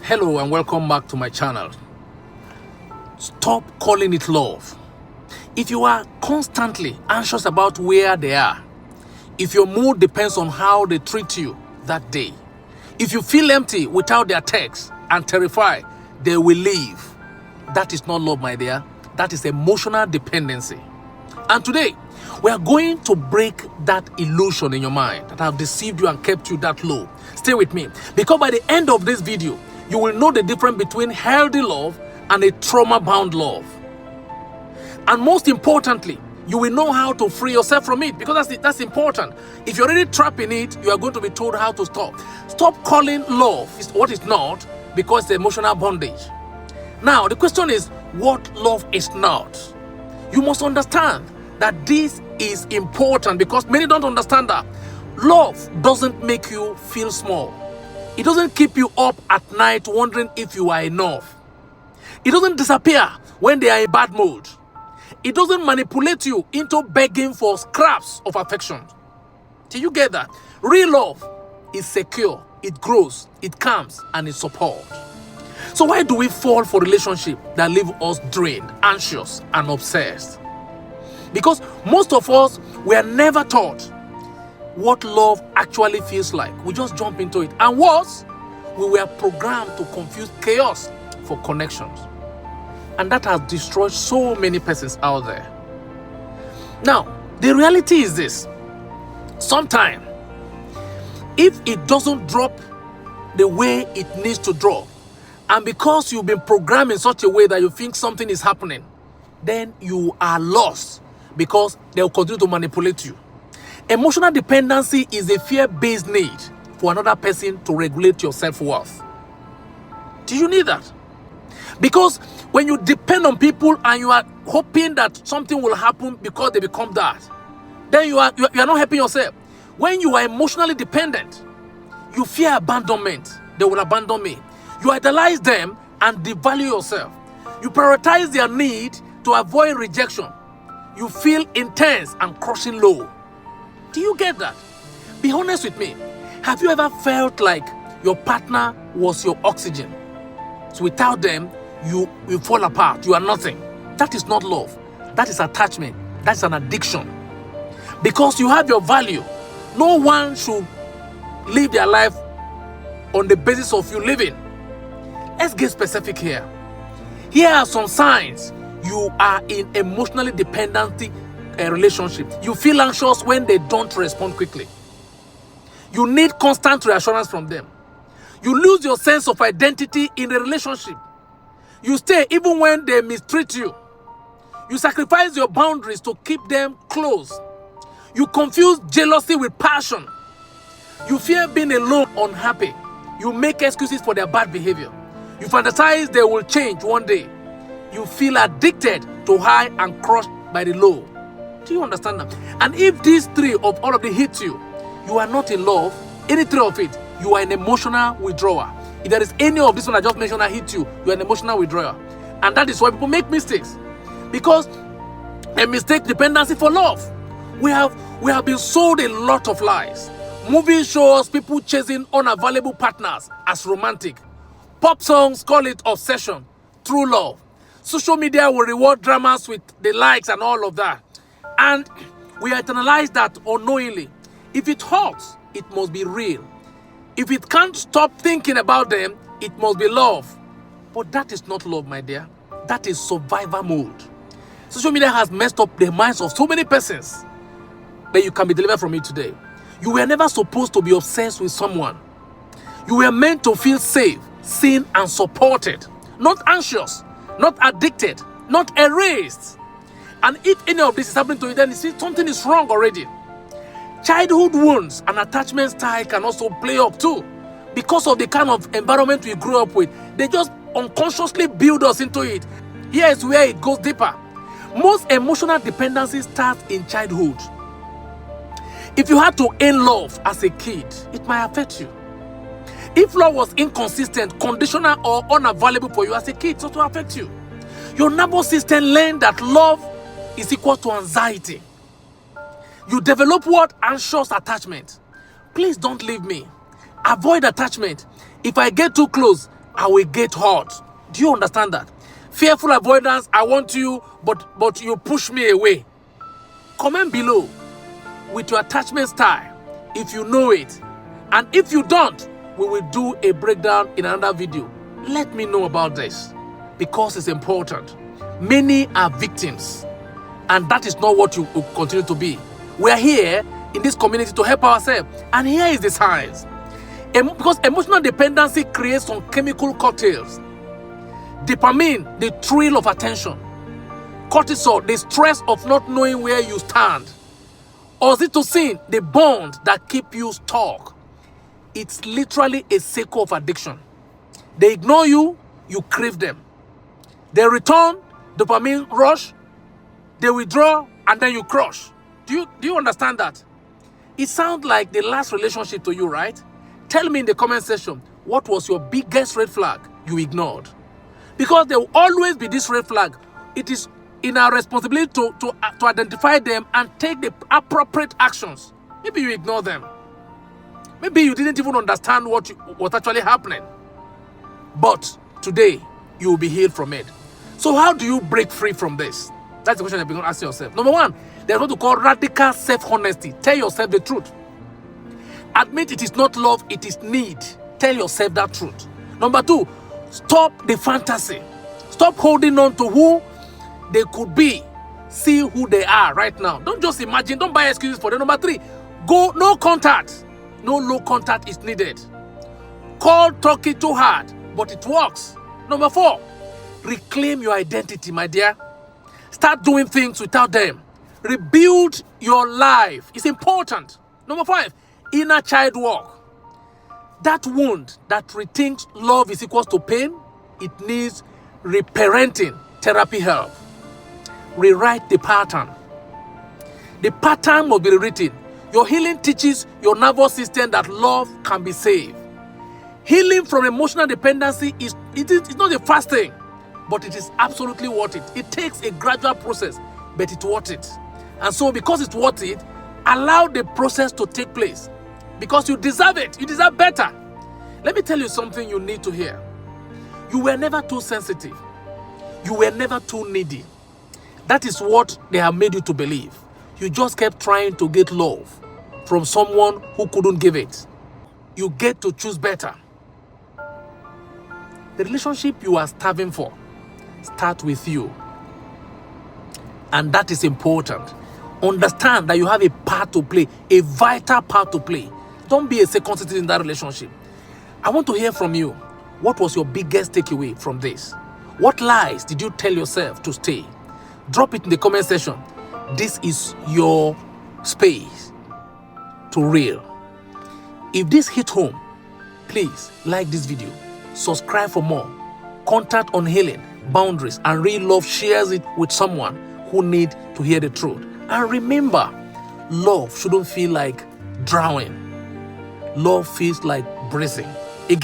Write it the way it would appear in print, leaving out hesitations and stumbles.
Hello and welcome back to my channel. Stop calling it love. If you are constantly anxious about where they are, if your mood depends on how they treat you that day, if you feel empty without their text and terrified they will leave, that is not love, my dear. That is emotional dependency. And today, we are going to break that illusion in your mind that have deceived you and kept you that low. Stay with me, because by the end of this video, you will know the difference between healthy love and a trauma-bound love. And most importantly, you will know how to free yourself from it, because that's important. If you're already trapped in it, you are going to be told how to stop. Stop calling love what it's not, because it's emotional bondage. Now, the question is, what love is not? You must understand that this is important, because many don't understand that. Love doesn't make you feel small. It doesn't keep you up at night wondering if you are enough. It doesn't disappear when they are in bad mood. It doesn't manipulate you into begging for scraps of affection. Do you get that? Real love is secure, it grows, it calms, and it supports. So why do we fall for relationships that leave us drained, anxious, and obsessed? Because most of us were never taught what love actually feels like. We just jump into it. And worse, we were programmed to confuse chaos for connections. And that has destroyed so many persons out there. Now, the reality is this. Sometimes, if it doesn't drop the way it needs to drop, and because you've been programmed in such a way that you think something is happening, then you are lost, because they'll continue to manipulate you. Emotional dependency is a fear-based need for another person to regulate your self-worth. Do you need that? Because when you depend on people and you are hoping that something will happen because they become that, then you are not helping yourself. When you are emotionally dependent, you fear abandonment. They will abandon me. You idolize them and devalue yourself. You prioritize their need to avoid rejection. You feel intense and crushing low. Do you get that? Be honest with me. Have you ever felt like your partner was your oxygen? So without them, you fall apart. You are nothing. That is not love. That is attachment. That's an addiction. Because you have your value. No one should live their life on the basis of you living. Let's get specific here. Here are some signs you are in emotionally dependent relationship. You feel anxious when they don't respond quickly. You need constant reassurance from them. You lose your sense of identity in the relationship. You stay even when they mistreat you. You sacrifice your boundaries to keep them close. You confuse jealousy with passion. You fear being alone, unhappy. You make excuses for their bad behavior. You fantasize they will change one day. You feel addicted to high and crushed by the low. Do you understand that? And if these three of all of them hit you, you are not in love. Any three of it, you are an emotional withdrawer. If there is any of this one I just mentioned that hit you, you are an emotional withdrawer. And that is why people make mistakes. Because a mistake dependency for love. We have been sold a lot of lies. Movies show us people chasing unavailable partners as romantic. Pop songs call it obsession, true love. Social media will reward dramas with the likes and all of that. And we internalize that unknowingly. If it hurts, it must be real. If it can't stop thinking about them, it must be love. But that is not love, my dear. That is survivor mode. Social media has messed up the minds of so many persons. But you can be delivered from it today. You were never supposed to be obsessed with someone. You were meant to feel safe, seen, and supported. Not anxious, not addicted, not erased. And if any of this is happening to you, then you see something is wrong already. Childhood wounds and attachment style can also play up too. Because of the kind of environment we grew up with, they just unconsciously build us into it. Here is where it goes deeper. Most emotional dependency starts in childhood. If you had to earn love as a kid, it might affect you. If love was inconsistent, conditional, or unavailable for you as a kid, it also affect you. Your nervous system learned that love is equal to anxiety. You develop what? Anxious attachment. Please don't leave me. Avoid attachment. If I get too close, I will get hurt. Do you understand that? Fearful avoidance, I want you, but you push me away. Comment below with your attachment style if you know it. And if you don't, we will do a breakdown in another video. Let me know about this because it's important. Many are victims, and that is not what you will continue to be. We are here in this community to help ourselves, and here is the science. Because emotional dependency creates some chemical cocktails. Dopamine, the thrill of attention. Cortisol, the stress of not knowing where you stand. Oxytocin, the bond that keep you stuck. It's literally a cycle of addiction. They ignore you, you crave them. They return, dopamine rush, they withdraw, and then you crush. Do you understand that? It sounds like the last relationship to you, right? Tell me in the comment section, what was your biggest red flag you ignored? Because there will always be this red flag. It is in our responsibility to identify them and take the appropriate actions. Maybe you ignore them. Maybe you didn't even understand what's actually happening. But today, you will be healed from it. So how do you break free from this? That's the question you're going to ask yourself. Number one, there's what we call radical self-honesty. Tell yourself the truth. Admit it is not love, it is need. Tell yourself that truth. Number two, stop the fantasy. Stop holding on to who they could be. See who they are right now. Don't just imagine. Don't buy excuses for them. Number three, go no contact. No low contact is needed. Call talking too hard, but it works. Number four, reclaim your identity, my dear. Start doing things without them. Rebuild your life. It's important. Number five, inner child work. That wound that rethinks love is equals to pain, it needs reparenting therapy help. Rewrite the pattern. The pattern must be rewritten. Your healing teaches your nervous system that love can be saved. Healing from emotional dependency is not a fast thing, but it is absolutely worth it. It takes a gradual process, but it's worth it. And so because it's worth it, allow the process to take place. Because you deserve it. You deserve better. Let me tell you something you need to hear. You were never too sensitive. You were never too needy. That is what they have made you to believe. You just kept trying to get love from someone who couldn't give it. You get to choose better. The relationship you are starving for starts with you. And that is important. Understand that you have a part to play, a vital part to play. Don't be a second citizen in that relationship. I want to hear from you. What was your biggest takeaway from this? What lies did you tell yourself to stay? Drop it in the comment section. This is your space to reel. If this hit home, please like this video. Subscribe for more. Contact on healing, boundaries, and real love. Shares it with someone who need to hear the truth. And remember, love shouldn't feel like drowning. Love feels like breathing.